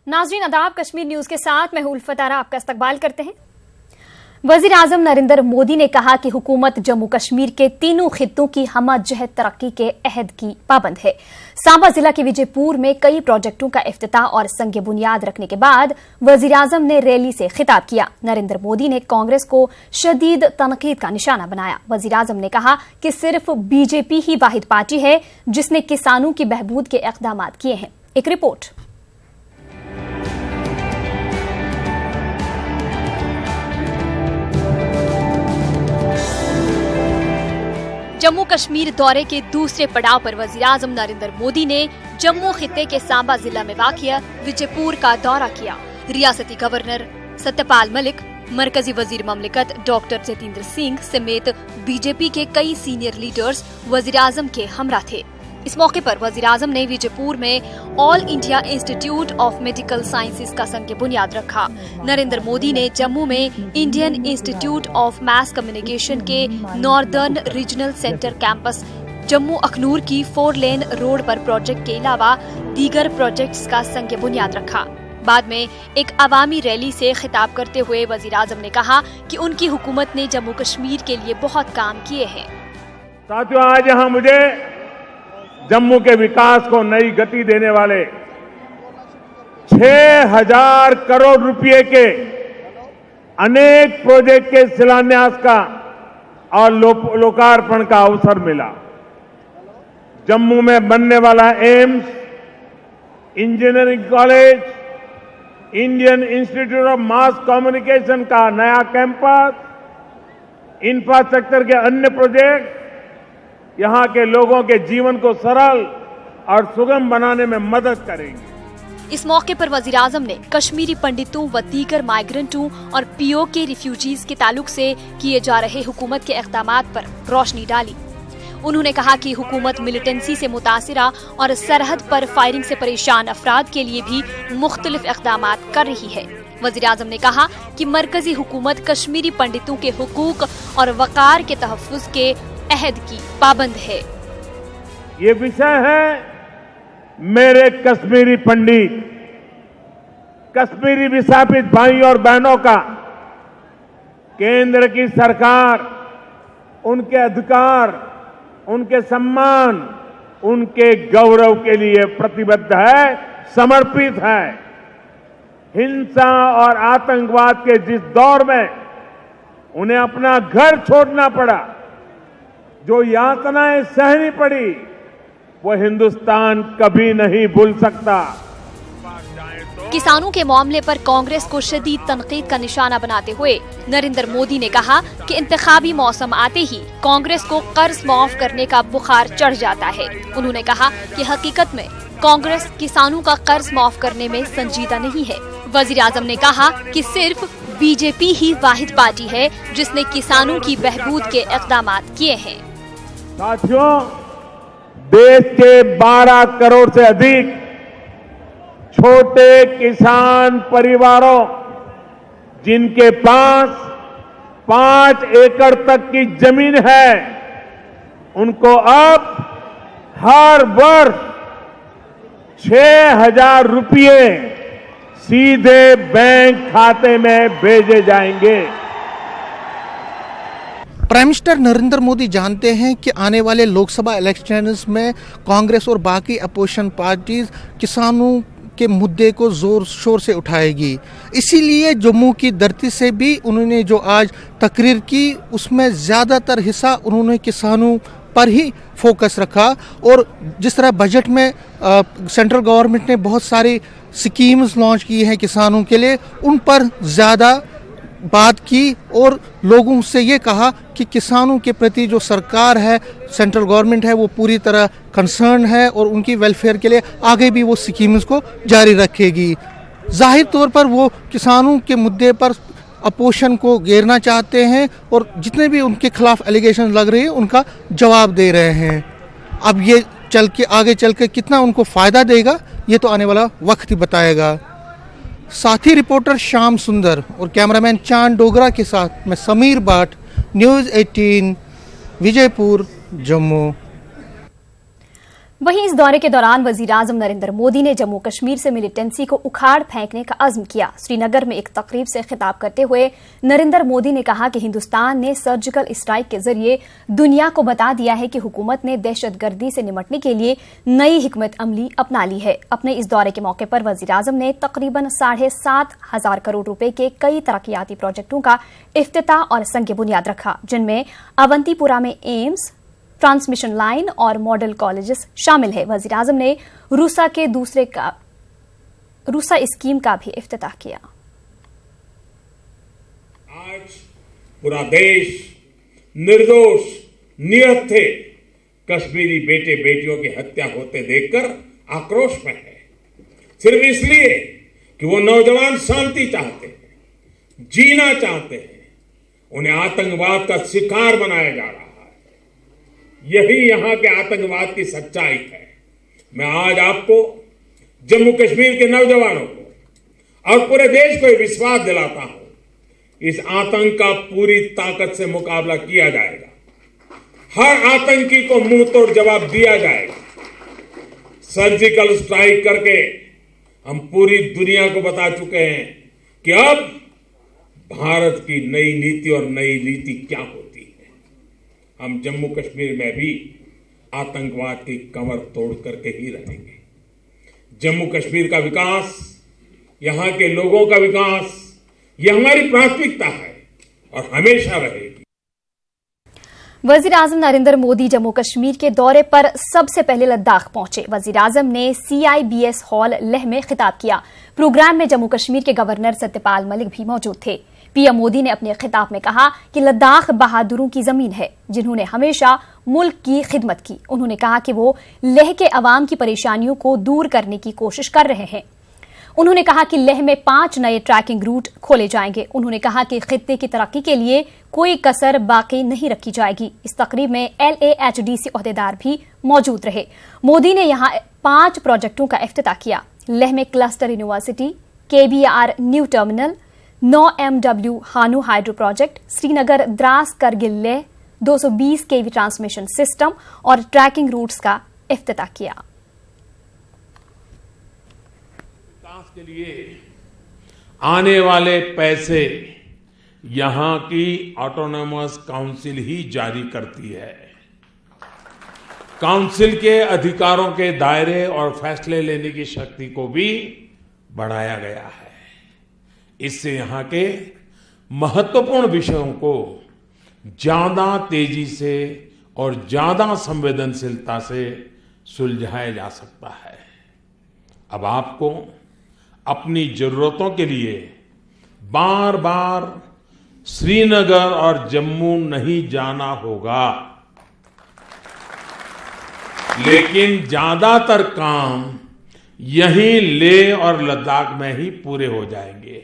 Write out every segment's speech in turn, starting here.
नाज़रीन अदाब, कश्मीर न्यूज के साथ मैं उल्फत आरा आपका इस्तकबाल करते हैं। वजीर आजम नरेंद्र मोदी ने कहा कि हुकूमत जम्मू कश्मीर के तीनों खित्तों की हमजहत तरक्की के अहद की पाबंद है। सांबा जिला के विजयपुर में कई प्रोजेक्टों का इफ्तिताह और संग बुनियाद रखने के बाद वजीर आजम ने रैली से खिताब किया। नरेंद्र मोदी ने कांग्रेस को शदीद तनकीद का निशाना बनाया। वजीर आजम ने कहा कि सिर्फ बीजेपी ही वाहिद पार्टी है जिसने किसानों की बहबूद के इक़दाम किए हैं। एक रिपोर्ट। जम्मू कश्मीर दौरे के दूसरे पड़ाव पर वजीर आजम नरेंद्र मोदी ने जम्मू खित्ते के सांबा जिला में वाक़िया विजयपुर का दौरा किया। रियासती गवर्नर सत्यपाल मलिक, मरकजी वजीर ममलिकत डॉक्टर जितेंद्र सिंह समेत बीजेपी के कई सीनियर लीडर्स वजीर आजम के हमरा थे। इस मौके पर वजीर आजम ने विजयपुर में all India institute of medical sciences का संग बुनियाद रखा। नरेंद्र मोदी ने जम्मू में Indian institute of mass communication के northern regional centre campus Jammu Akhnoor की 4 लेन रोड पर प्रोजेक्ट के अलावा दीगर प्रोजेक्ट्स का संग बुनियाद रखा। बाद में एक अवामी रैली से खिताब करते हुए वजीर आजम ने कहा कि उनकी हुकूमत ने जम्मू कश्मीर के लिए बहुत काम किए हैं। साथियों, आज यहाँ मुझे जम्मू के विकास को नई गति देने वाले 6000 करोड़ रुपए के अनेक प्रोजेक्ट के शिलान्यास का और लोकार्पण का अवसर मिला। जम्मू में बनने वाला AIIMS, engineering college, Indian institute of mass communication का नया कैंपस, इंफ्रास्ट्रक्चर के अन्य प्रोजेक्ट यहां के लोगों के जीवन को सरल और सुगम बनाने में मदद करेंगे। इस मौके पर वजीर आजम ने कश्मीरी पंडितों व दीगर माइग्रेंटों और पीओके रिफ्यूजीज के ताल्लुक से किए जा रहे हुकूमत के इक़दामात पर रोशनी डाली। उन्होंने कहा कि हुकूमत मिलिटेंसी से मुतासिरा और सरहद पर फायरिंग से परेशान अफराद के लिए भी मुख्तलिफ इक़दामात कर रही है। वजीर आजम ने कहा कि मरकजी हुकूमत कश्मीरी पंडितों के हुकूक और वकार के तहफ़्फ़ुज़ के अहद की पाबंद है। ये विषय है मेरे कश्मीरी पंडित, कश्मीरी विस्थापित भाई और बहनों का। केंद्र की सरकार उनके अधिकार, उनके सम्मान, उनके गौरव के लिए प्रतिबद्ध है, समर्पित है। हिंसा और आतंकवाद के जिस दौर में उन्हें अपना घर छोड़ना पड़ा, जो यातनाएं सहनी पड़ी, वो हिंदुस्तान कभी नहीं भूल सकता। किसानों के मामले पर कांग्रेस को शदीद तनकीद का निशाना बनाते हुए नरेंद्र मोदी ने कहा कि इंतखाबी मौसम आते ही कांग्रेस को कर्ज माफ करने का बुखार चढ़ जाता है। उन्होंने कहा कि हकीकत में कांग्रेस किसानों का कर्ज माफ करने में संजीदा नहीं है। वजीर आजम ने कहा कि सिर्फ बीजेपी ही वाहिद पार्टी है जिसने किसानों की बहबूद के इक़दाम किए हैं। साथियों, देश के 12 करोड़ से अधिक छोटे किसान परिवारों जिनके पास 5 एकड़ तक की जमीन है, उनको अब हर वर्ष 6000 रुपये सीधे बैंक खाते में भेजे जाएंगे। प्राइम मिनिस्टर नरेंद्र मोदी जानते हैं कि आने वाले लोकसभा इलेक्शंस में कांग्रेस और बाकी अपोजिशन पार्टीज किसानों के मुद्दे को जोर शोर से उठाएगी। इसीलिए जम्मू की धरती से भी उन्होंने जो आज तकरीर की, उसमें ज़्यादातर हिस्सा उन्होंने किसानों पर ही फोकस रखा। और जिस तरह बजट में सेंट्रल गवर्नमेंट ने बहुत सारी स्कीम्स लॉन्च की हैं किसानों के लिए, उन पर ज़्यादा बात की और लोगों से ये कहा कि किसानों के प्रति जो सरकार है, सेंट्रल गवर्नमेंट है, वो पूरी तरह कंसर्न है और उनकी वेलफेयर के लिए आगे भी वो स्कीम्स को जारी रखेगी। जाहिर तौर पर वो किसानों के मुद्दे पर अपोजिशन को घेरना चाहते हैं और जितने भी उनके खिलाफ एलिगेशन लग रहे हैं उनका जवाब दे रहे हैं। अब ये आगे चल के कितना उनको फ़ायदा देगा, ये तो आने वाला वक्त ही बताएगा। साथी रिपोर्टर श्याम सुंदर और कैमरामैन चांद डोगरा के साथ मैं समीर भाट, न्यूज़ 18 विजयपुर, जम्मू। वहीं इस दौरे के दौरान वजीर-आजम नरेंद्र मोदी ने जम्मू कश्मीर से मिलिटेंसी को उखाड़ फेंकने का अज़्म किया। श्रीनगर में एक तकरीब से खिताब करते हुए नरेंद्र मोदी ने कहा कि हिंदुस्तान ने सर्जिकल स्ट्राइक के जरिए दुनिया को बता दिया है कि हुकूमत ने दहशतगर्दी से निपटने के लिए नई हिकमत अमली अपना ली है। अपने इस दौरे के मौके पर वजीर-आजम ने तकरीबन 7,500 करोड़ रुपए के कई तरक्याती प्रोजेक्टों का इफ्तिताह और संग बुनियाद रखा, जिनमें अवंतीपुरा में एम्स, ट्रांसमिशन लाइन और मॉडल कॉलेजेस शामिल है। वजीर-आजम ने रूसा स्कीम का भी इफ्तिताह किया। आज पूरा देश निर्दोष निहत्थे थे कश्मीरी बेटे बेटियों की हत्या होते देखकर आक्रोश में है, सिर्फ इसलिए कि वो नौजवान शांति चाहते हैं, जीना चाहते हैं। उन्हें आतंकवाद का शिकार बनाया जा रहा है। यही यहां के आतंकवाद की सच्चाई है। मैं आज आपको, जम्मू कश्मीर के नौजवानों को और पूरे देश को यह विश्वास दिलाता हूं, इस आतंक का पूरी ताकत से मुकाबला किया जाएगा। हर आतंकी को मुंह तोड़ जवाब दिया जाएगा। सर्जिकल स्ट्राइक करके हम पूरी दुनिया को बता चुके हैं कि अब भारत की नई नीति और नई नीति क्या होती है। हम जम्मू कश्मीर में भी आतंकवाद की कमर तोड़ करके ही रहेंगे। जम्मू कश्मीर का विकास, यहां के लोगों का विकास, यह हमारी प्राथमिकता है और हमेशा रहेगी। वजीर-आजम नरेंद्र मोदी जम्मू कश्मीर के दौरे पर सबसे पहले लद्दाख पहुंचे। वजीर-आजम ने CIBS हॉल लेह में खिताब किया। प्रोग्राम में जम्मू कश्मीर के गवर्नर सत्यपाल मलिक भी मौजूद थे। पीएम मोदी ने अपने खिताब में कहा कि लद्दाख बहादुरों की जमीन है, जिन्होंने हमेशा मुल्क की खिदमत की। उन्होंने कहा कि वो लेह के अवाम की परेशानियों को दूर करने की कोशिश कर रहे हैं। उन्होंने कहा कि लेह में 5 नए ट्रैकिंग रूट खोले जाएंगे। उन्होंने कहा कि खित्ते की तरक्की के लिए कोई कसर बाकी नहीं रखी जाएगी। इस तकरीब में LAHDC ओहदेदार भी मौजूद रहे। मोदी ने यहां 5 प्रोजेक्टों का इफ्तिताह किया। लेह में cluster university, KBR new terminal, 9 MW हानू hydro project, Srinagar Dras Kargil Leh 220 kV transmission system और ट्रैकिंग रूट्स का इफ्तिताह किया। विकास के लिए आने वाले पैसे यहां की ऑटोनोमस काउंसिल ही जारी करती है। काउंसिल के अधिकारों के दायरे और फैसले लेने की शक्ति को भी बढ़ाया गया है। इससे यहां के महत्वपूर्ण विषयों को ज्यादा तेजी से और ज्यादा संवेदनशीलता से सुलझाया जा सकता है। अब आपको अपनी जरूरतों के लिए बार बार श्रीनगर और जम्मू नहीं जाना होगा, लेकिन ज्यादातर काम यहीं लेह और लद्दाख में ही पूरे हो जाएंगे।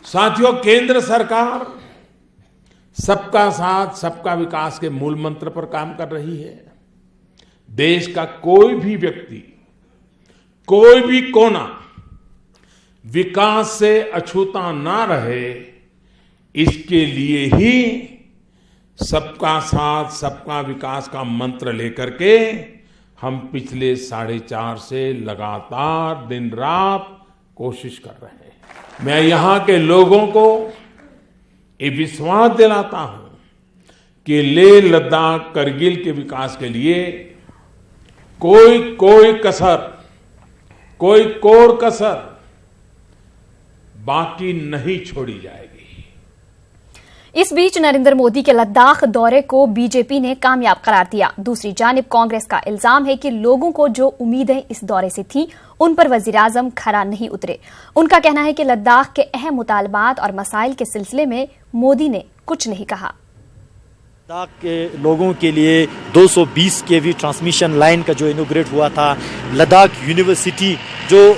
साथियों, केंद्र सरकार सबका साथ सबका विकास के मूल मंत्र पर काम कर रही है। देश का कोई भी व्यक्ति, कोई भी कोना विकास से अछूता ना रहे, इसके लिए ही सबका साथ सबका विकास का मंत्र लेकर के हम पिछले 4.5 से लगातार दिन रात कोशिश कर रहे हैं। मैं यहां के लोगों को ये विश्वास दिलाता हूं कि लेह लद्दाख करगिल के विकास के लिए कोई कसर, कोई कोर कसर बाकी नहीं छोड़ी जाएगी। इस बीच नरेंद्र मोदी के लद्दाख दौरे को बीजेपी ने कामयाब करार दिया। दूसरी जानिब कांग्रेस का इल्जाम है कि लोगों को जो उम्मीदें इस दौरे से थी, उन पर वजीर-आजम खरा नहीं उतरे। उनका कहना है कि लद्दाख के अहम मुतालबात और मसाइल के सिलसिले में मोदी ने कुछ नहीं कहा। लद्दाख के लोगों के लिए 220 kV ट्रांसमिशन लाइन का जो इनोग्रेट हुआ था, लद्दाख यूनिवर्सिटी जो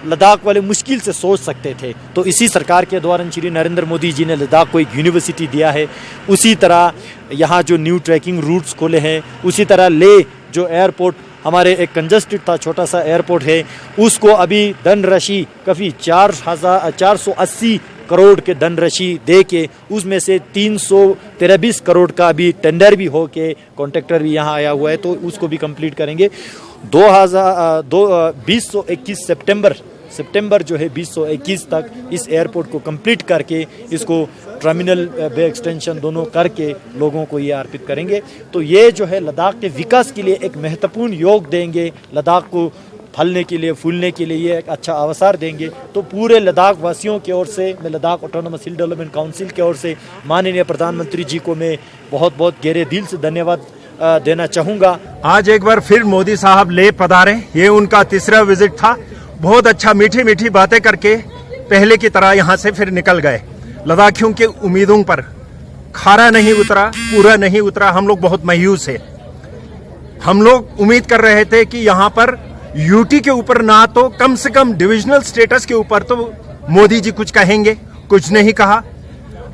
लद्दाख वाले मुश्किल से सोच सकते थे, तो इसी सरकार के दौरान श्री नरेंद्र मोदी जी ने लद्दाख को एक यूनिवर्सिटी दिया है। उसी तरह यहाँ जो न्यू ट्रैकिंग रूट्स खोले हैं, उसी तरह ले जो एयरपोर्ट हमारे एक कंजस्टेड था, छोटा सा एयरपोर्ट है, उसको अभी धनराशि काफ़ी 480 करोड़ के धनराशि दे के उसमें से 323 करोड़ का भी टेंडर भी हो के कॉन्ट्रैक्टर भी यहाँ आया हुआ है, तो उसको भी कंप्लीट करेंगे। 2021 सितंबर जो है 2021 तक इस एयरपोर्ट को कंप्लीट करके इसको टर्मिनल बे एक्सटेंशन दोनों करके लोगों को ये अर्पित करेंगे। तो ये जो है लद्दाख के विकास के लिए एक महत्वपूर्ण योग देंगे, लद्दाख को फलने के लिए फूलने के लिए ये एक अच्छा अवसर देंगे। तो पूरे लद्दाख वासियों की ओर से, मैं लद्दाख ऑटोनोमस हिल डेवलपमेंट काउंसिल की ओर से माननीय प्रधानमंत्री जी को मैं बहुत बहुत गहरे दिल से धन्यवाद देना चाहूँगा। आज एक बार फिर मोदी साहब ले पधारे, ये उनका तीसरा विजिट था। बहुत अच्छा मीठी मीठी बातें करके पहले की तरह यहाँ से फिर निकल गए। लद्दाखियों की उम्मीदों पर खारा नहीं उतरा, पूरा नहीं उतरा। हम लोग बहुत मायूस है। हम लोग उम्मीद कर रहे थे कि यहाँ पर यूटी के ऊपर ना तो कम से कम डिविजनल स्टेटस के ऊपर तो मोदी जी कुछ कहेंगे, कुछ नहीं कहा।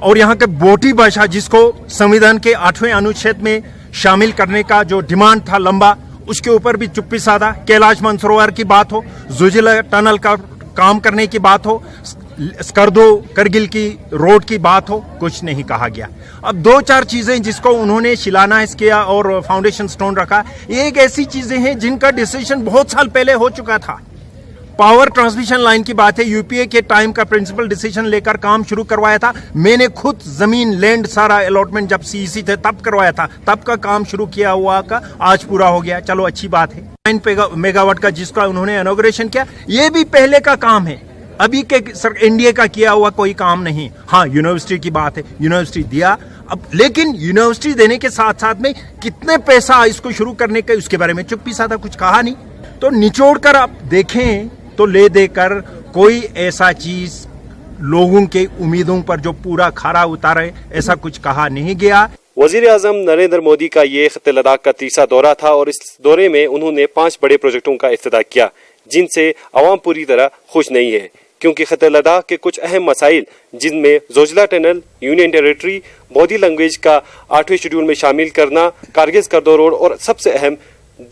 और यहाँ के बोटी भाषा जिसको संविधान के 8वें अनुच्छेद में शामिल करने का जो डिमांड था लंबा, उसके ऊपर भी चुप्पी साधा। कैलाश मानसरोवर की बात हो, जोजिला टनल का काम करने की बात हो, स्कर्दो करगिल की रोड की बात हो, कुछ नहीं कहा गया। अब 2-4 चीजें जिसको उन्होंने शिलान्यास किया और फाउंडेशन स्टोन रखा, ये एक ऐसी चीजें हैं जिनका डिसीजन बहुत साल पहले हो चुका था। पावर ट्रांसमिशन लाइन की बात है, यूपीए के टाइम का प्रिंसिपल डिसीजन लेकर काम शुरू करवाया था। मैंने खुद जमीन लैंड सारा अलॉटमेंट जब सीईसी थे तब करवाया था, तब का काम शुरू किया हुआ का आज पूरा हो गया, चलो अच्छी बात है। 9 मेगावाट का जिसका उन्होंने इनॉग्रेशन किया, ये भी पहले का काम है, अभी के एनडीए का किया हुआ कोई काम नहीं। हाँ, यूनिवर्सिटी की बात है, यूनिवर्सिटी दिया अब, लेकिन यूनिवर्सिटी देने के साथ साथ में कितने पैसा इसको शुरू करने का उसके बारे में चुप्पी साधा, कुछ कहा नहीं। तो निचोड़ कर आप देखें तो ले देकर कोई ऐसा चीज लोगों के उम्मीदों पर जो पूरा खरा उतारे, ऐसा कुछ कहा नहीं गया। वजीर आजम नरेंद्र मोदी का ये खत्ते लद्दाख का तीसरा दौरा था और इस दौरे में उन्होंने 5 बड़े प्रोजेक्टों का इफ्तिताह किया, जिनसे अवाम पूरी तरह खुश नहीं है, क्योंकि खत्ते लद्दाख के कुछ अहम मसाइल, जिनमें Zoji La tunnel, union territory, body language का 8वें शेड्यूल में शामिल करना, कारगिल स्कर्दो रोड और सबसे अहम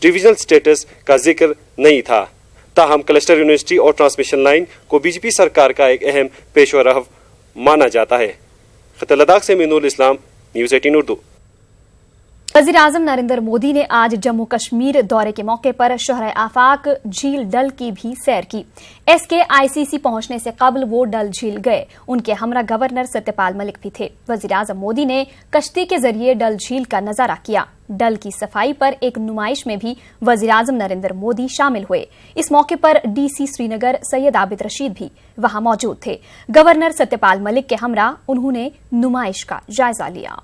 डिविजनल स्टेटस का जिक्र नहीं था। ताहम क्लस्टर यूनिवर्सिटी और ट्रांसमिशन लाइन को बीजेपी सरकार का एक अहम पेशवा माना जाता है। खत्ते लद्दाख से मीनुल इस्लाम, न्यूज़ 18 उर्दू। वजीर आजम नरेंद्र मोदी ने आज जम्मू कश्मीर दौरे के मौके पर शहर आफाक झील डल की भी सैर की। SKICC पहुंचने से कबल वो डल झील गए। उनके हमरा गवर्नर सत्यपाल मलिक भी थे। वजीर आजम मोदी ने कश्ती के जरिए डल झील का नजारा किया। डल की सफाई पर एक नुमाइश में भी वजीर आजम नरेंद्र मोदी शामिल हुए। इस मौके पर DC श्रीनगर सैयद आबिद रशीद भी वहां मौजूद थे। गवर्नर सत्यपाल मलिक के हमरा उन्होंने नुमाइश का जायजा लिया।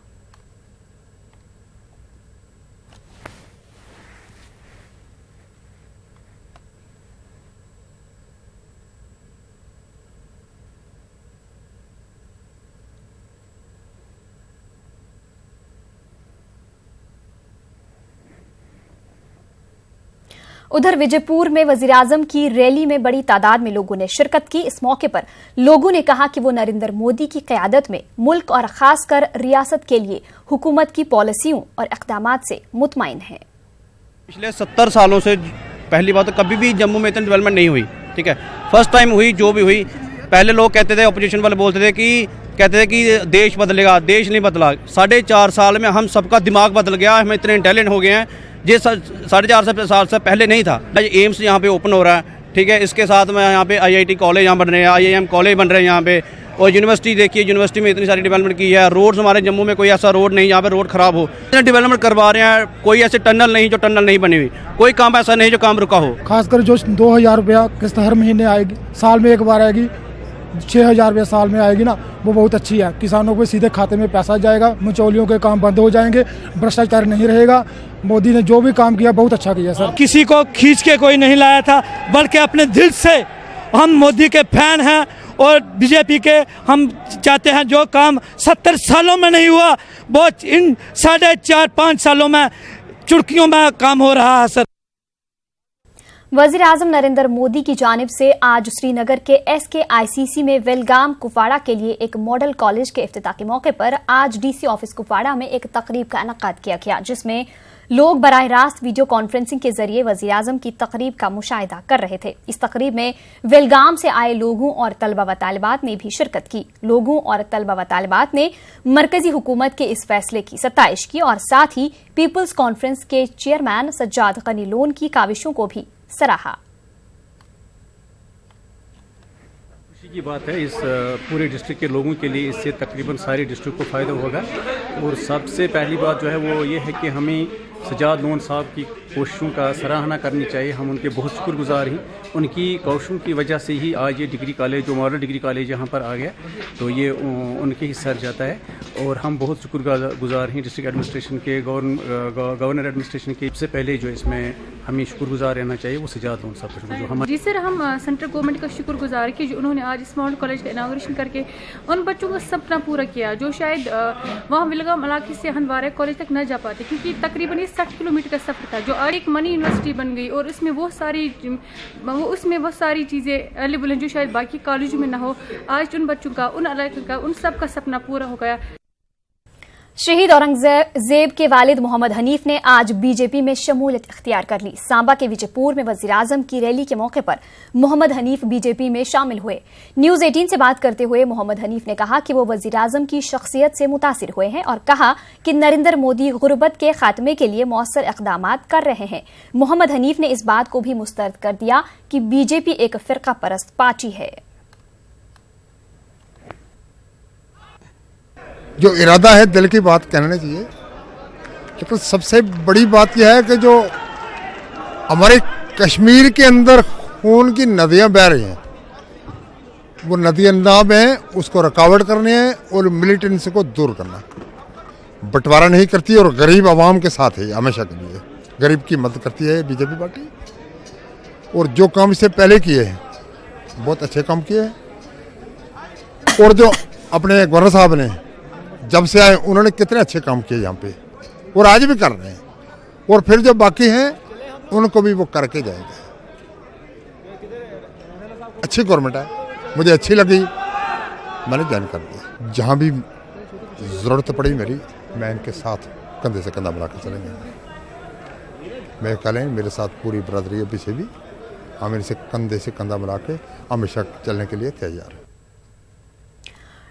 उधर विजयपुर में वजीर आजम की रैली में बड़ी तादाद में लोगों ने शिरकत की। इस मौके पर लोगों ने कहा कि वो नरेंद्र मोदी की क़यादत में मुल्क और खासकर रियासत के लिए हुकूमत की पॉलिसियों और इक़दामात से मुतमईन हैं। पिछले 70 सालों से पहली बात तो कभी भी जम्मू में इतनी डेवलपमेंट नहीं हुई, ठीक है। फर्स्ट टाइम हुई, जो भी हुई। पहले लोग कहते थे, अपोजिशन वाले बोलते थे कि देश बदलेगा, देश नहीं बदला। 4.5 साल में हम सबका दिमाग बदल गया, हम इतने इंटेलिजेंट हो गए हैं, ये 4.5 साल से पहले नहीं था। एम्स यहाँ पे ओपन हो रहा है, ठीक है। इसके साथ में यहाँ पे IIT कॉलेज यहाँ बन रहे हैं, IIM कॉलेज बन रहे हैं यहाँ पे, और यूनिवर्सिटी देखिए, यूनिवर्सिटी में इतनी सारी डेवलपमेंट की है। रोड्स हमारे जम्मू में कोई ऐसा रोड नहीं जहाँ पे रोड खराब हो, इतने डेवलपमेंट करवा रहे हैं। कोई ऐसे टनल नहीं जो टनल नहीं बनी हुई, कोई काम ऐसा नहीं जो काम रुका हो। खासकर जो 2000 रुपया किस्त हर महीने आएगी, साल में एक बार आएगी, 6000 रुपया साल में आएगी ना, वो बहुत अच्छी है। किसानों को सीधे खाते में पैसा जाएगा, मुचौलियों के काम बंद हो जाएंगे, भ्रष्टाचार नहीं रहेगा। मोदी ने जो भी काम किया बहुत अच्छा किया सर। किसी को खींच के कोई नहीं लाया था, बल्कि अपने दिल से हम मोदी के फैन हैं और बीजेपी के हम चाहते हैं जो काम 70 सालों में नहीं हुआ वो इन 4.5-5 सालों में चुटकियों में काम हो रहा है सर। वजीर आजम नरेंद्र मोदी की जानिब से आज श्रीनगर के SKICC में वेलगाम कुपवाड़ा के लिए एक मॉडल कॉलेज के इफ्तिताह के मौके पर आज DC ऑफिस कुपवाड़ा में एक तकरीब का इनेकाद किया गया, जिसमें लोग बराह रास्त वीडियो कॉन्फ्रेंसिंग के जरिए वजीर आजम की तकरीब का मुशाहिदा कर रहे थे। इस तकरीब में वेलगाम से आए लोगों और तलबा व तालिबात ने भी शिरकत की। लोगों और तलबा व तालिबात ने मरकजी हुकूमत के इस फैसले की सताइश की और साथ ही पीपल्स कॉन्फ्रेंस के चेयरमैन सज्जाद गनी लोन की काविशों को भी सराहा। खुशी की बात है, इस पूरे डिस्ट्रिक्ट के लोगों के लिए इससे तकरीबन सारे डिस्ट्रिक्ट को फ़ायदा होगा। और सबसे पहली बात जो है वो ये है कि हमें सज्जाद लोन साहब की कोशिशों का सराहना करनी चाहिए। हम उनके बहुत शुक्रगुजार हैं। उनकी कोशिशों की वजह से ही आज ये डिग्री कॉलेज, जो मॉडल डिग्री कॉलेज यहाँ पर आ गया, तो ये उनके ही सर जाता है। और हम बहुत शुक्रगुजार हैं डिस्ट्रिक्ट एडमिनिस्ट्रेशन के, गवर्नर एडमिनिस्ट्रेशन के। सबसे पहले जो इसमें हमें शुक्रगुजार रहना चाहिए वो सज्जाद लोन साहब का। जो हमारे जी सर, हम सेंट्रल गवर्नमेंट का शुक्रगुजार कि जो उन्होंने आज इस मॉडल कॉलेज का इनाग्रेशन करके उन बच्चों का सपना पूरा किया जो शायद वहाँ विलगाम इलाके से हंदवारा कॉलेज तक न जा पाते, क्योंकि तकरीबन 60 किलोमीटर का सफर था, जो आज एक मनी यूनिवर्सिटी बन गई और उसमें बहुत सारी चीज़ें अवेलेबल हैं जो शायद बाकी कॉलेजों में ना हो। आज उन बच्चों का, उन इलाके का, उन सब का सपना पूरा हो गया। शहीद औरंगजेब के वालिद मोहम्मद हनीफ ने आज बीजेपी में शमूलियत इख्तियार कर ली। सांबा के विजयपुर में वजीर आजम की रैली के मौके पर मोहम्मद हनीफ बीजेपी में शामिल हुए। न्यूज 18 से बात करते हुए मोहम्मद हनीफ ने कहा कि वो वजीर आजम की शख्सियत से मुतासिर हुए हैं और कहा कि नरेंद्र मोदी गुर्बत के खात्मे के लिए मौसर इकदाम कर रहे हैं। मोहम्मद हनीफ ने इस बात को भी मुस्तरद कर दिया कि बीजेपी एक फिरका परस्त पार्टी है। जो इरादा है दिल की बात कहना चाहिए, लेकिन सबसे बड़ी बात यह है कि जो हमारे कश्मीर के अंदर खून की नदियां बह रही हैं, वो नदियां ना बहें, उसको रुकावट करनी है और मिलिटेंसी को दूर करना। बंटवारा नहीं करती और गरीब आवाम के साथ है हमेशा के लिए, गरीब की मदद करती है बीजेपी पार्टी। और जो काम इससे पहले किए हैं बहुत अच्छे काम किए हैं। और जो अपने गवर्नर साहब ने जब से आए उन्होंने कितने अच्छे काम किए यहाँ पे और आज भी कर रहे हैं, और फिर जो बाकी हैं उनको भी वो करके जाएंगे। अच्छी गवर्नमेंट है, मुझे अच्छी लगी, मैंने ज्वाइन कर दिया। जहाँ भी ज़रूरत पड़ी मेरी, मैं इनके साथ कंधे से कंधा मिला कर चलेंगे। मैं कल मेरे साथ पूरी बरादरी है, पीछे भी हम इनसे कंधे से कंधा मिला के हमेशा चलने के लिए तैयार है।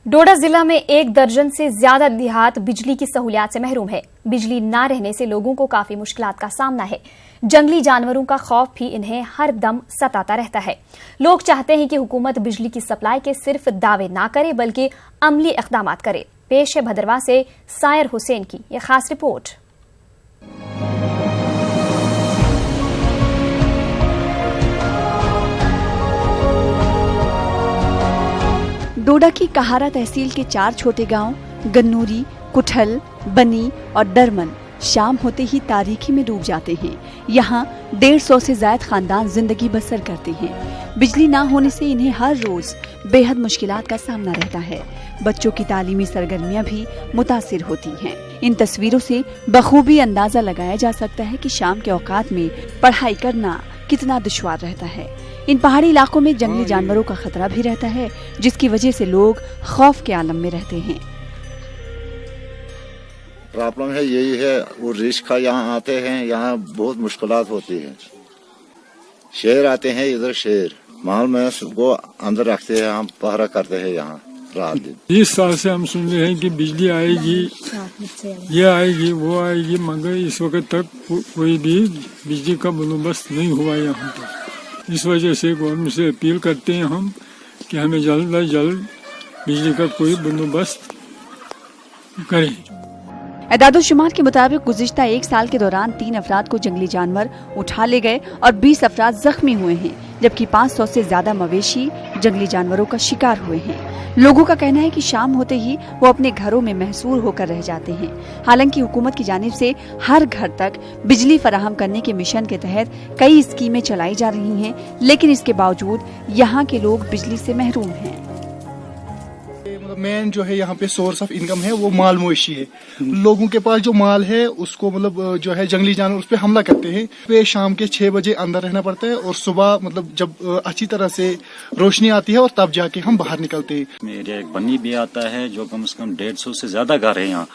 डोडा जिला में 1 दर्जन से ज्यादा देहात बिजली की सहूलियात से महरूम है। बिजली न रहने से लोगों को काफी मुश्किलात का सामना है। जंगली जानवरों का खौफ भी इन्हें हर दम सताता रहता है। लोग चाहते हैं कि हुकूमत बिजली की सप्लाई के सिर्फ दावे ना करे बल्कि अमली इक़दाम करे। पेश है भदरवा से सायर हुसैन की यह खास रिपोर्ट। डोडा की कहारा तहसील के 4 छोटे गांव गन्नूरी, कुठल, बनी और डरमन शाम होते ही तारीकी में डूब जाते हैं। यहाँ 150 से ज्यादा खानदान जिंदगी बसर करते हैं। बिजली ना होने से इन्हें हर रोज बेहद मुश्किलात का सामना रहता है। बच्चों की तालीमी सरगर्मियां भी मुतासिर होती हैं। इन तस्वीरों से बखूबी अंदाजा लगाया जा सकता है कि शाम के औकात में पढ़ाई करना कितना दुश्वार रहता है। इन पहाड़ी इलाकों में जंगली जानवरों का खतरा भी रहता है, जिसकी वजह से लोग खौफ के आलम में रहते हैं। प्रॉब्लम है यही है, वो रिस्क यहाँ आते हैं, यहाँ बहुत मुश्किलात होती है। शेर आते हैं, इधर शेर माल में वो अंदर रखते हैं, हम पहरा करते हैं यहाँ रात दिन। इस साल से हम सुन रहे हैं कि बिजली आएगी, ये आएगी, वो आएगी, मगर इस वक्त तक कोई भी बिजली का बंदोबस्त नहीं हुआ यहाँ पर। इस वजह से गवर्नमेंट से अपील करते हैं हम कि हमें जल्द अज जल्द बिजली का कोई बंदोबस्त करें। एदाद-ओ-शुमार के मुताबिक गुज़िश्ता 1 साल के दौरान 3 अफराद को जंगली जानवर उठा ले गए और 20 अफराद जख्मी हुए हैं, जबकि 500 से ज्यादा मवेशी जंगली जानवरों का शिकार हुए हैं। लोगों का कहना है कि शाम होते ही वो अपने घरों में महसूर होकर रह जाते हैं। हालांकि हुकूमत की जानिब से हर घर तक बिजली फराहम करने के मिशन के तहत कई स्कीमें चलाई जा रही हैं, लेकिन इसके बावजूद यहाँ के लोग बिजली से महरूम हैं। मेन जो है यहाँ पे सोर्स ऑफ इनकम है वो माल मवेशी है। लोगों के पास जो माल है उसको मतलब जो है जंगली जानवर उस पर हमला करते हैं। पे शाम के 6 बजे अंदर रहना पड़ता है और सुबह मतलब जब अच्छी तरह से रोशनी आती है और तब जाके हम बाहर निकलते हैं। एरिया एक बनी भी आता है जो कम से कम 150 से ज्यादा घर है यहाँ,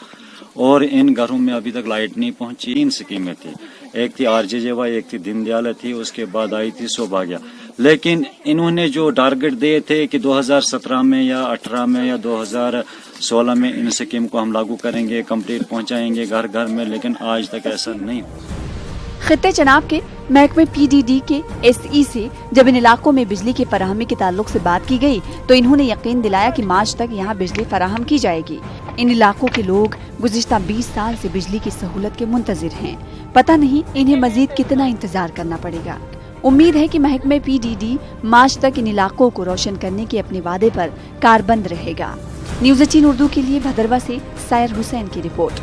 और इन घरों में अभी तक लाइट नहीं पहुंची। 3 स्कीमें थी, एक थी RJJY, एक थी दीनदयाल थी, उसके बाद आई थी सौभाग्य। लेकिन इन्होंने जो टारगेट दिए थे कि 2017 में या 18 में या 2016 में इन स्कीम को हम लागू करेंगे, कंप्लीट पहुंचाएंगे घर घर में, लेकिन आज तक ऐसा नहीं हुआ। खित्ते चनाब के महकमे PDD के SE से जब इन इलाकों में बिजली की फराहमी के ताल्लुक से बात की गई तो इन्होंने यकीन दिलाया कि मार्च तक यहाँ बिजली फराहम की जाएगी। इन इलाकों के लोग गुज़िश्ता 20 साल से बिजली की सहूलत के मुंतजिर हैं। पता नहीं इन्हें मजीद कितना इंतजार करना पड़ेगा। उम्मीद है कि महकमे PDD मार्च तक इन इलाकों को रोशन करने के अपने वादे पर कारबंद रहेगा। न्यूज़ 18 उर्दू के लिए भदरवा से सायर हुसैन की रिपोर्ट।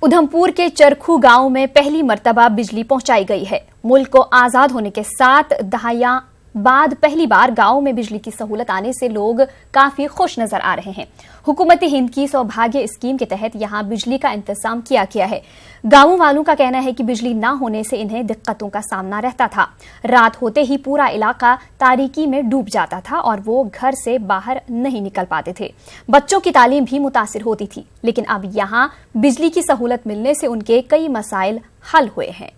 उधमपुर के चरखू गांव में पहली मर्तबा बिजली पहुंचाई गई है। मुल्क को आजाद होने के 7 दहाइयां बाद पहली बार गांव में बिजली की सहूलत आने से लोग काफी खुश नजर आ रहे हैं। हुकूमत हिंद की सौभाग्य स्कीम के तहत यहां बिजली का इंतजाम किया गया है। गांव वालों का कहना है कि बिजली न होने से इन्हें दिक्कतों का सामना रहता था। रात होते ही पूरा इलाका तारीकी में डूब जाता था और वो घर से बाहर नहीं निकल पाते थे। बच्चों की तालीम भी मुतासिर होती थी, लेकिन अब यहां बिजली की सहूलत मिलने से उनके कई मसाइल हल हुए हैं।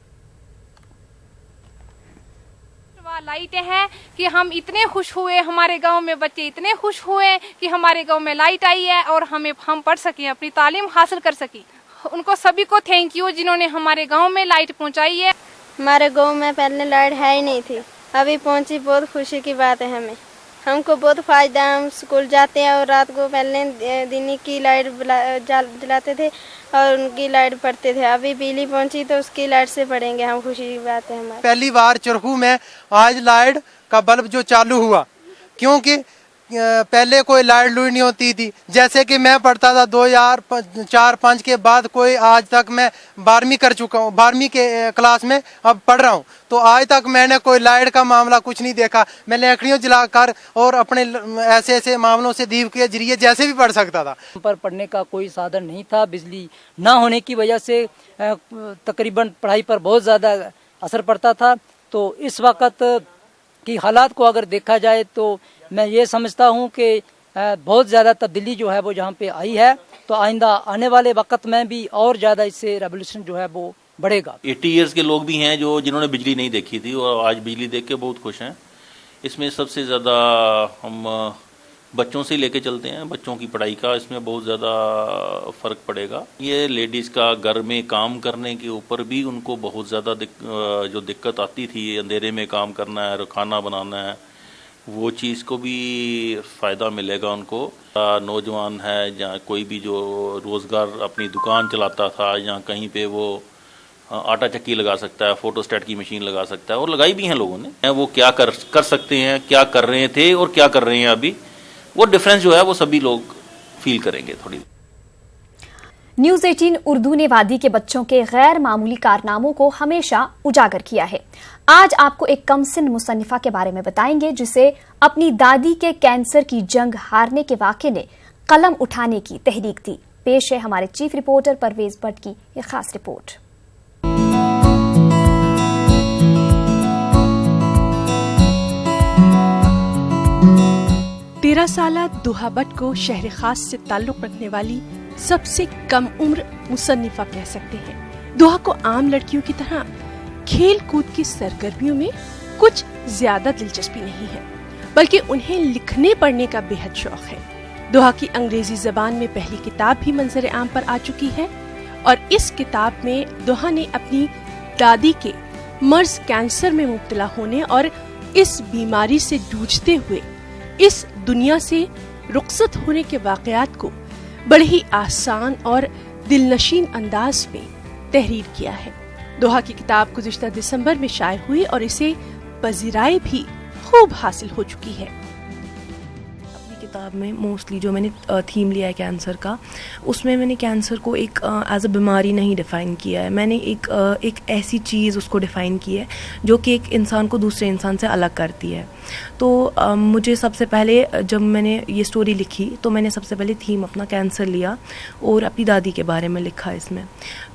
लाइटें हैं कि हम इतने खुश हुए, हमारे गांव में बच्चे इतने खुश हुए कि हमारे गांव में लाइट आई है और हम पढ़ सकें, अपनी तालीम हासिल कर सकें। उनको सभी को थैंक यू जिन्होंने हमारे गांव में लाइट पहुंचाई है। हमारे गांव में पहले लाइट है ही नहीं थी, अभी पहुंची, बहुत खुशी की बात है। हमको बहुत फायदा, हम स्कूल जाते हैं और रात को पहले दिन की लाइट जलाते थे और उनकी लाइट पढ़ते थे। अभी बिजली पहुंची तो उसकी लाइट से पढ़ेंगे हम, खुशी की बात है हमारी। पहली बार चरखू में आज लाइट का बल्ब जो चालू हुआ, क्योंकि पहले कोई लाइट लूट नहीं होती थी। जैसे कि मैं पढ़ता था 2004-5 के बाद, कोई आज तक मैं 12वीं कर चुका हूँ, 12वीं के क्लास में अब पढ़ रहा हूँ, तो आज तक मैंने कोई लाइट का मामला कुछ नहीं देखा। मैं लकड़ियों जलाकर और अपने ऐसे ऐसे मामलों से दीप के जरिए जैसे भी पढ़ सकता था। पर पढ़ने का कोई साधन नहीं था। बिजली ना होने की वजह से तकरीबन पढ़ाई पर बहुत ज़्यादा असर पड़ता था। तो इस वक्त की हालात को अगर देखा जाए तो मैं ये समझता हूँ कि बहुत ज़्यादा तब्दीली जो है वो जहाँ पे आई है, तो आइंदा आने वाले वक्त में भी और ज़्यादा इससे रेवोल्यूशन जो है वो बढ़ेगा। 80 ईयर्स के लोग भी हैं जिन्होंने बिजली नहीं देखी थी और आज बिजली देख के बहुत खुश हैं। इसमें सबसे ज़्यादा हम बच्चों से लेके चलते हैं, बच्चों की पढ़ाई का इसमें बहुत ज़्यादा फ़र्क पड़ेगा। ये लेडीज़ का घर में काम करने के ऊपर भी उनको बहुत ज़्यादा जो दिक्कत आती थी, अंधेरे में काम करना है, खाना बनाना है, वो चीज़ को भी फ़ायदा मिलेगा उनको। नौजवान है या कोई भी जो रोज़गार अपनी दुकान चलाता था या कहीं पे वो आटा चक्की लगा सकता है, फोटोस्टेट की मशीन लगा सकता है, और लगाई भी हैं लोगों ने। वो क्या कर सकते हैं, क्या कर रहे थे और क्या कर रहे हैं अभी, वो डिफरेंस जो है वो सभी लोग फील करेंगे थोड़ी। न्यूज़ 18 उर्दू ने वादी के बच्चों के गैर मामूली कारनामों को हमेशा उजागर किया है। आज आपको एक कमसिन मुसन्निफा के बारे में बताएंगे जिसे अपनी दादी के कैंसर की जंग हारने के वाक़े ने कलम उठाने की तहरीक दी। पेश है हमारे चीफ रिपोर्टर परवेज भट्ट की एक खास रिपोर्ट। 13 साला दुहा भट्ट को शहर खास से ताल्लुक रखने वाली सबसे कम उम्र मुसन्निफा कह सकते हैं। दुहा को आम लड़कियों की तरह खेल कूद की सरगर्मियों में कुछ ज्यादा दिलचस्पी नहीं है, बल्कि उन्हें लिखने पढ़ने का बेहद शौक है। दुहा की अंग्रेजी जबान में पहली किताब भी मंजर आम पर आ चुकी है और इस किताब में दुहा ने अपनी दादी के मर्ज कैंसर में मुब्तला होने और इस बीमारी से जूझते हुए इस दुनिया से रुखसत होने के वाकयात को बड़े ही आसान और दिलनशीन अंदाज में तहरीर किया है। दुहा की किताब गुज़िश्ता दिसंबर में शाये हुई और इसे पज़ीराई भी खूब हासिल हो चुकी है। अपनी किताब किताब में मोस्टली जो मैंने थीम लिया है कैंसर का, उसमें मैंने कैंसर को एक एज अ बीमारी नहीं डिफ़ाइन किया है। मैंने एक ऐसी चीज़ उसको डिफ़ाइन की है जो कि एक इंसान को दूसरे इंसान से अलग करती है। तो मुझे सबसे पहले जब मैंने ये स्टोरी लिखी तो मैंने सबसे पहले थीम अपना कैंसर लिया और अपनी दादी के बारे में लिखा इसमें।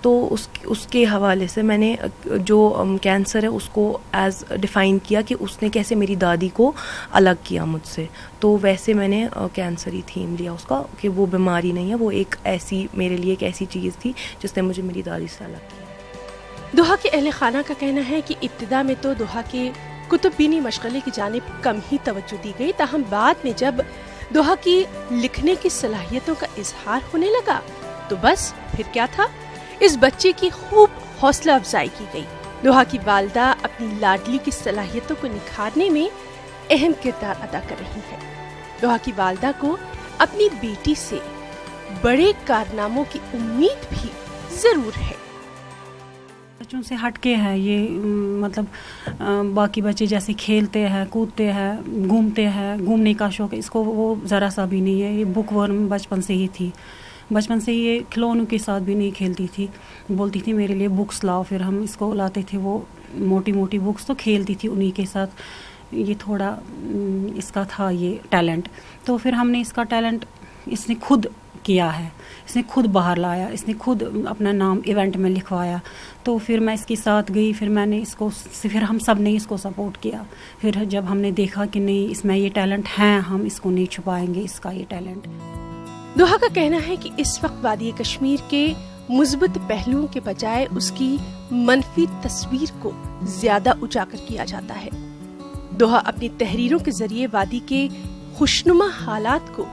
तो उसके हवाले से मैंने जो कैंसर है उसको एज डिफ़ाइन किया कि उसने कैसे मेरी दादी को अलग किया मुझसे। तो वैसे मैंने कैंसर ही थीम लिया उसका कि वो बीमारी नहीं है, वो एक ऐसी मेरे लिए एक ऐसी चीज़ थी जिसने मुझे मेरी दादी से अलग किया। दोहा के अहले खाना का कहना है कि इब्तिदा में तो दोहा के कुतुबबीनी मशगले की जानिब कम ही तवज्जो दी गई, ताहम बाद में जब दोहा की लिखने की सलाहियतों का इजहार होने लगा तो बस फिर क्या था, इस बच्चे की खूब हौसला अफजाई की गई। दोहा की वालिदा अपनी लाडली की सलाहियतों को निखारने में अहम किरदार अदा कर रही है। दोहा की वालिदा को अपनी बेटी से बड़े कारनामों की उम्मीद भी जरूर है। बच्चों से हटके है ये, मतलब बाकी बच्चे जैसे खेलते हैं, कूदते हैं, घूमते हैं, घूमने का शौक, इसको वो ज़रा सा भी नहीं है। ये बुक वर्म बचपन से ही थी, बचपन से ये खिलौनों के साथ भी नहीं खेलती थी, बोलती थी मेरे लिए बुक्स लाओ, फिर हम इसको लाते थे वो मोटी मोटी बुक्स, तो खेलती थी उन्हीं के साथ। ये थोड़ा इसका था ये टैलेंट, तो फिर हमने इसका टैलेंट इसने खुद किया है, इसने खुद बाहर लाया, इसने खुद अपना नाम इवेंट में लिखवाया। तो फिर मैं इसके साथ गई, फिर मैंने इसको, फिर हम सब ने इसको सपोर्ट किया। फिर जब हमने देखा कि नहीं इसमें ये टैलेंट है, हम इसको नहीं छुपाएंगे इसका ये टैलेंट। दोहा का कहना है कि इस वक्त वादी कश्मीर के मुस्बत पहलुओं के बजाय उसकी मनफी तस्वीर को ज्यादा उजागर किया जाता है। दोहा अपनी तहरीरों के जरिए वादी के खुशनुमा हालात को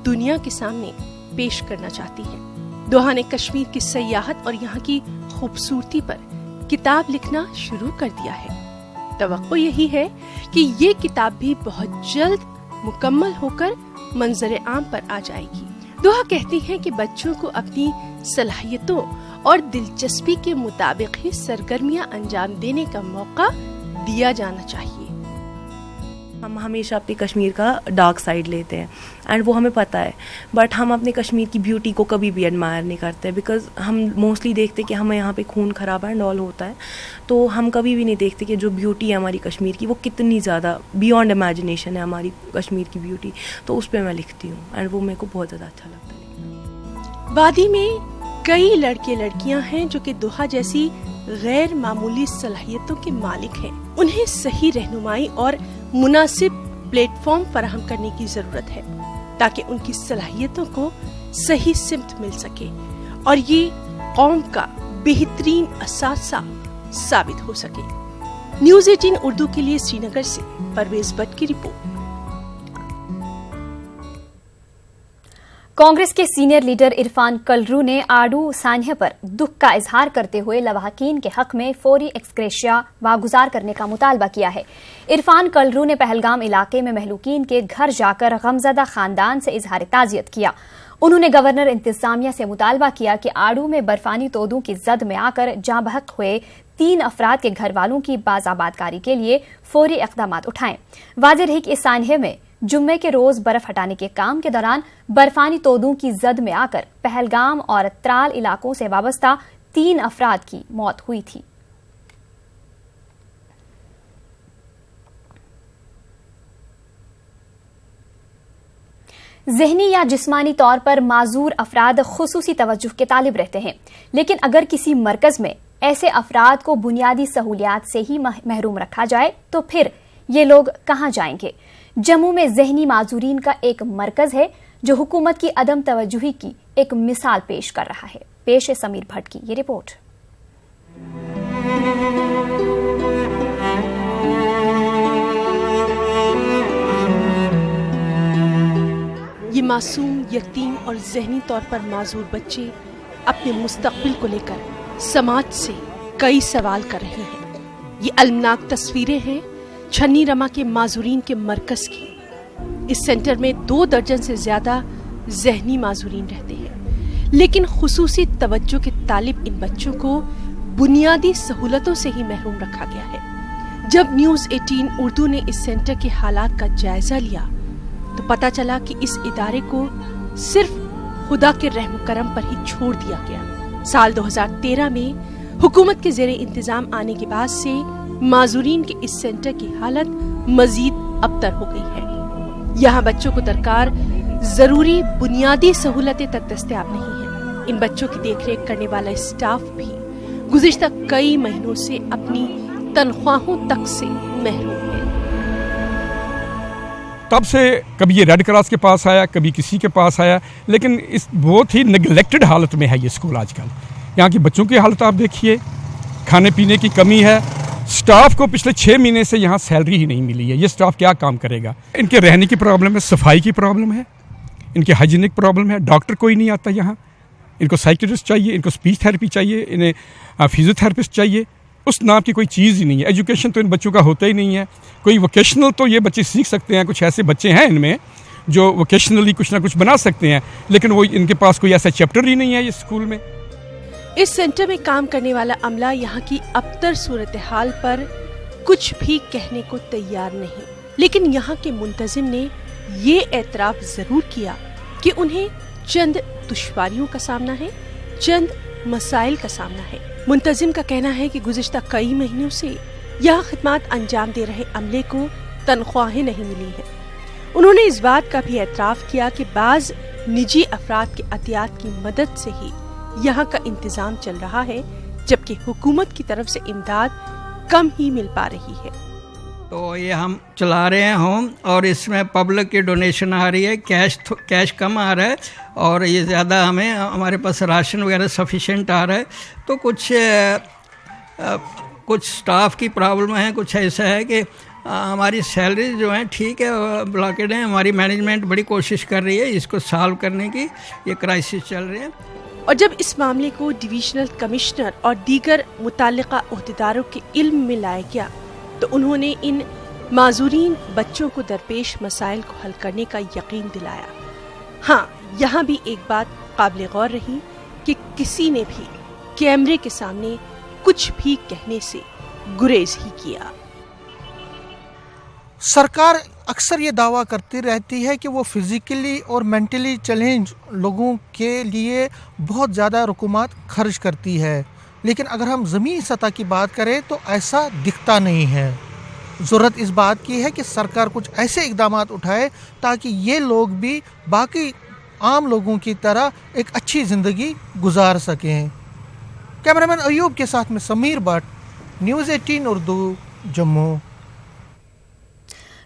दुनिया के सामने पेश करना चाहती है। दोहा ने कश्मीर की सयाहत और यहाँ की खूबसूरती पर किताब लिखना शुरू कर दिया है। तवक्को यही है कि ये किताब भी बहुत जल्द मुकम्मल होकर मंजर आम पर आ जाएगी। दोहा कहती है कि बच्चों को अपनी सलाहियतों और दिलचस्पी के मुताबिक ही सरगर्मियां अंजाम देने का मौका दिया जाना चाहिए। हम हमेशा अपनी कश्मीर का डार्क साइड लेते हैं एंड वो हमें पता है, बट हम अपने कश्मीर की ब्यूटी को कभी भी एडमायर नहीं करते, बिकॉज हम मोस्टली देखते कि हमें यहाँ पे खून खराबा एंड ऑल होता है, तो हम कभी भी नहीं देखते कि जो ब्यूटी है हमारी कश्मीर की वो कितनी ज़्यादा बियॉन्ड इमेजिनेशन है हमारी कश्मीर की ब्यूटी। तो उस पर मैं लिखती हूँ एंड वो मेरे को बहुत ज़्यादा अच्छा लगता है। वादी में कई लड़के लड़कियां हैं जो कि दोहा जैसी गैर मामूली सलाहियतों के मालिक हैं। उन्हें सही रहनुमाई और मुनासिब प्लेटफॉर्म फराहम करने की जरूरत है ताकि उनकी सलाहियतों को सही सिमत मिल सके और ये कौम का बेहतरीन असासा साबित हो सके। न्यूज़ 18 उर्दू के लिए श्रीनगर से परवेज भट्ट की रिपोर्ट। कांग्रेस के सीनियर लीडर इरफान कलरू ने आड़ू सान्य पर दुख का इजहार करते हुए लवाहकीन के हक में फौरी एक्सग्रेशिया वागुजार करने का मुतालबा किया है। इरफान कलरू ने पहलगाम इलाके में महलूकीन के घर जाकर गमजदा खानदान से इजहार ताजियत किया। उन्होंने गवर्नर इंतजामिया से मुतालबा किया कि आड़ू में बर्फानी तोदों की जद में आकर जाँ बहक हुए 3 अफराद के घर वालों की बाज़ाबादकारी के लिए फौरी इक़दाम उठाएं। वाज़ेह रही कि इस सान्हे में जुम्मे के रोज बर्फ हटाने के काम के दौरान बर्फानी तोदों की जद में आकर पहलगाम और त्राल इलाकों से वाबस्ता 3 अफराद की मौत हुई थी। ज़हनी या जिस्मानी तौर पर माजूर अफराद खुसूसी तवज्जुह के तालिब रहते हैं, लेकिन अगर किसी मरकज में ऐसे अफराद को बुनियादी सहूलियात से ही महरूम रखा जाए तो फिर ये लोग कहां जाएंगे। जम्मू में ज़हनी माजूरीन का एक मरकज है जो हुकूमत की अदम तवज्जुही की एक मिसाल पेश कर रहा है। पेश है समीर भट्ट की ये रिपोर्ट। ये मासूम, यतीम और ज़हनी तौर पर माजूर बच्चे अपने मुस्तकबिल को लेकर समाज से कई सवाल कर रहे हैं। ये अलमनाक तस्वीरें हैं छन्नी रमा के माजूरीन के मरकज की। इस सेंटर में 2 दर्जन से ज्यादा ज़हनी माजूरीन रहते हैं, लेकिन खुसूसी तवज्जो के तालिब इन बच्चों को बुनियादी सहूलतों से ही महरूम रखा गया है। जब न्यूज़ 18 उर्दू ने इस सेंटर के हालात का जायजा लिया तो पता चला कि इस इदारे को सिर्फ खुदा के रहम करम पर ही छोड़ दिया गया। साल 2013 में हुकूमत के ज़ेरे इंतजाम आने के बाद से माजूरीन के इस सेंटर की हालत मजीद अबतर हो गई है। यहाँ बच्चों को दरकार जरूरी बुनियादी सहूलतें तक दस्तयाब नहीं है। इन बच्चों की देखरेख करने वाला स्टाफ भी गुज़िश्ता कई महीनों से अपनी तनख्वाहों तक से महरूम है। तब से कभी ये रेड क्रॉस के पास आया, कभी किसी के पास आया, लेकिन इस बहुत ही नेग्लेक्टेड हालत में है ये स्कूल आजकल। यहाँ के बच्चों की हालत आप देखिए, खाने पीने की कमी है। स्टाफ को पिछले 6 महीने से यहाँ सैलरी ही नहीं मिली है। ये स्टाफ क्या काम करेगा? इनके रहने की प्रॉब्लम है, सफाई की प्रॉब्लम है, इनके हाइजीनिक प्रॉब्लम है। डॉक्टर कोई नहीं आता यहाँ। इनको साइकियाट्रिस्ट चाहिए, इनको स्पीच थेरेपी चाहिए, इन्हें फिजियोथेरेपिस्ट चाहिए। उस नाम की कोई चीज़ ही नहीं है। एजुकेशन तो इन बच्चों का होता ही नहीं है। कोई वोकेशनल तो ये बच्चे सीख सकते हैं, कुछ ऐसे बच्चे हैं इनमें जो वोकेशनली कुछ ना कुछ बना सकते हैं, लेकिन वो इनके पास कोई ऐसा चैप्टर ही नहीं है इस स्कूल में। इस सेंटर में काम करने वाला अमला यहाँ की अबतर सूरत हाल पर कुछ भी कहने को तैयार नहीं, लेकिन यहाँ के मुंतजिम ने ये एतराफ़ जरूर किया कि उन्हें चंद दुश्वारियों का सामना है, चंद मसाइल का सामना है। मुंतजिम का कहना है कि गुज़िश्ता कई महीनों से यह खिदमत अंजाम दे रहे अमले को तनख्वाहें नहीं मिली हैं। उन्होंने इस बात का भी एतराफ़ किया कि बाज़ निजी अफराद के अतियात की मदद से ही यहाँ का इंतजाम चल रहा है, जबकि हुकूमत की तरफ से इमदाद कम ही मिल पा रही है। तो ये हम चला रहे हैं होम, और इसमें पब्लिक की डोनेशन आ रही है, कैश कम आ रहा है, और ये ज़्यादा हमारे पास राशन वगैरह सफिशेंट आ रहा है। तो कुछ स्टाफ की प्रॉब्लम है, कुछ ऐसा है कि हमारी सैलरी जो है ठीक है, ब्लॉकेड है। हमारी मैनेजमेंट बड़ी कोशिश कर रही है इसको सॉल्व करने की। ये क्राइसिस चल रही है। और जब इस मामले को डिविजनल कमिश्नर और दीगर मुताल्लिका ओहदेदारों के इल्म में लाया गया, तो उन्होंने इन माजूरीन बच्चों को दरपेश मसाइल को हल करने का यकीन दिलाया। हाँ, यहाँ भी एक बात काबिल गौर रही कि किसी ने भी कैमरे के सामने कुछ भी कहने से गुरेज ही किया। सरकार अक्सर ये दावा करती रहती है कि वो फिज़िकली और मेंटली चैलेंज लोगों के लिए बहुत ज़्यादा रकूमात खर्च करती है, लेकिन अगर हम ज़मीनी सतह की बात करें तो ऐसा दिखता नहीं है। ज़रूरत इस बात की है कि सरकार कुछ ऐसे इक़दाम उठाए ताकि ये लोग भी बाकी आम लोगों की तरह एक अच्छी ज़िंदगी गुजार सकें। कैमरामैन अयूब के साथ में समीर भट्ट, न्यूज़ 18 उर्दू, जम्मू।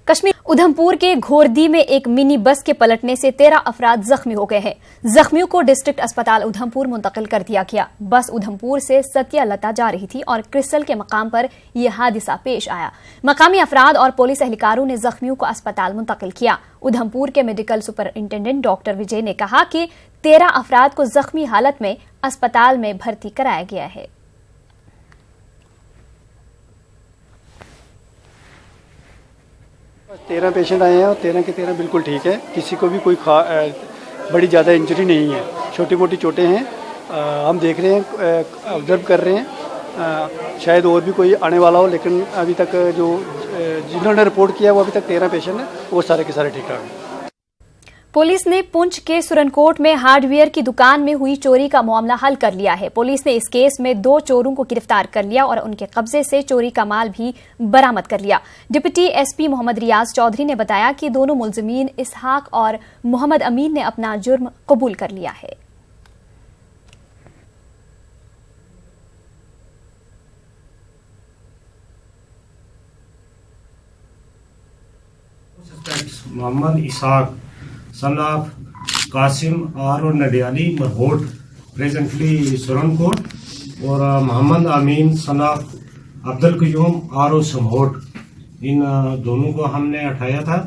कश्मीर उधमपुर के घोरदी में एक मिनी बस के पलटने से 13 अफराद जख्मी हो गए हैं। जख्मियों को डिस्ट्रिक्ट अस्पताल उधमपुर मुंतकिल कर दिया गया। बस उधमपुर से सत्यालता जा रही थी और क्रिस्टल के मकाम पर यह हादसा पेश आया। मकामी अफराद और पुलिस एहलकारों ने जख्मियों को अस्पताल मुंतकिल किया। उधमपुर के मेडिकल सुपरिंटेंडेंट डॉक्टर विजय ने कहा कि 13 अफराद को जख्मी हालत में अस्पताल में भर्ती कराया गया है। 13 पेशेंट आए हैं और 13 के 13 बिल्कुल ठीक है। किसी को भी कोई बड़ी ज़्यादा इंजरी नहीं है, छोटी मोटी चोटें हैं। हम देख रहे हैं, ऑब्जर्व कर रहे हैं, शायद और भी कोई आने वाला हो, लेकिन अभी तक जिन्होंने रिपोर्ट किया वो अभी तक 13 पेशेंट हैं, वो सारे के सारे ठीक ठाक हैं। पुलिस ने पुंछ के सुरनकोट में हार्डवेयर की दुकान में हुई चोरी का मामला हल कर लिया है। पुलिस ने इस केस में 2 चोरों को गिरफ्तार कर लिया और उनके कब्जे से चोरी का माल भी बरामद कर लिया। डिप्टी एसपी मोहम्मद रियाज चौधरी ने बताया कि दोनों मुलजिमीन इसहाक और मोहम्मद अमीन ने अपना जुर्म कबूल कर लिया है। Mohammad Ishaq son of Qasim R Nadiyali Marhote presently Surankote, और Mohammad Amin son of Abdul Qayoom R Samhote, इन दोनों को हमने उठाया था।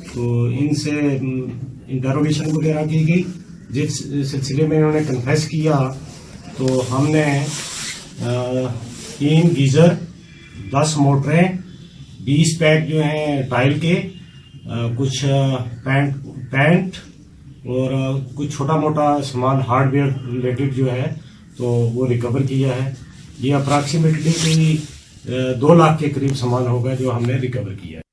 तो इनसे इंटरोगेशन वगैरह की गई। जिस सिलसिले में इन्होंने कन्फेस किया तो हमने 3 गीज़र, 10 मोटरें, 20 पैक जो हैं टाइल के, कुछ पैंट और कुछ छोटा मोटा सामान हार्डवेयर रिलेटेड जो है तो वो रिकवर किया है। ये अप्रॉक्सीमेटली 2 लाख के करीब सामान होगा जो हमने रिकवर किया है।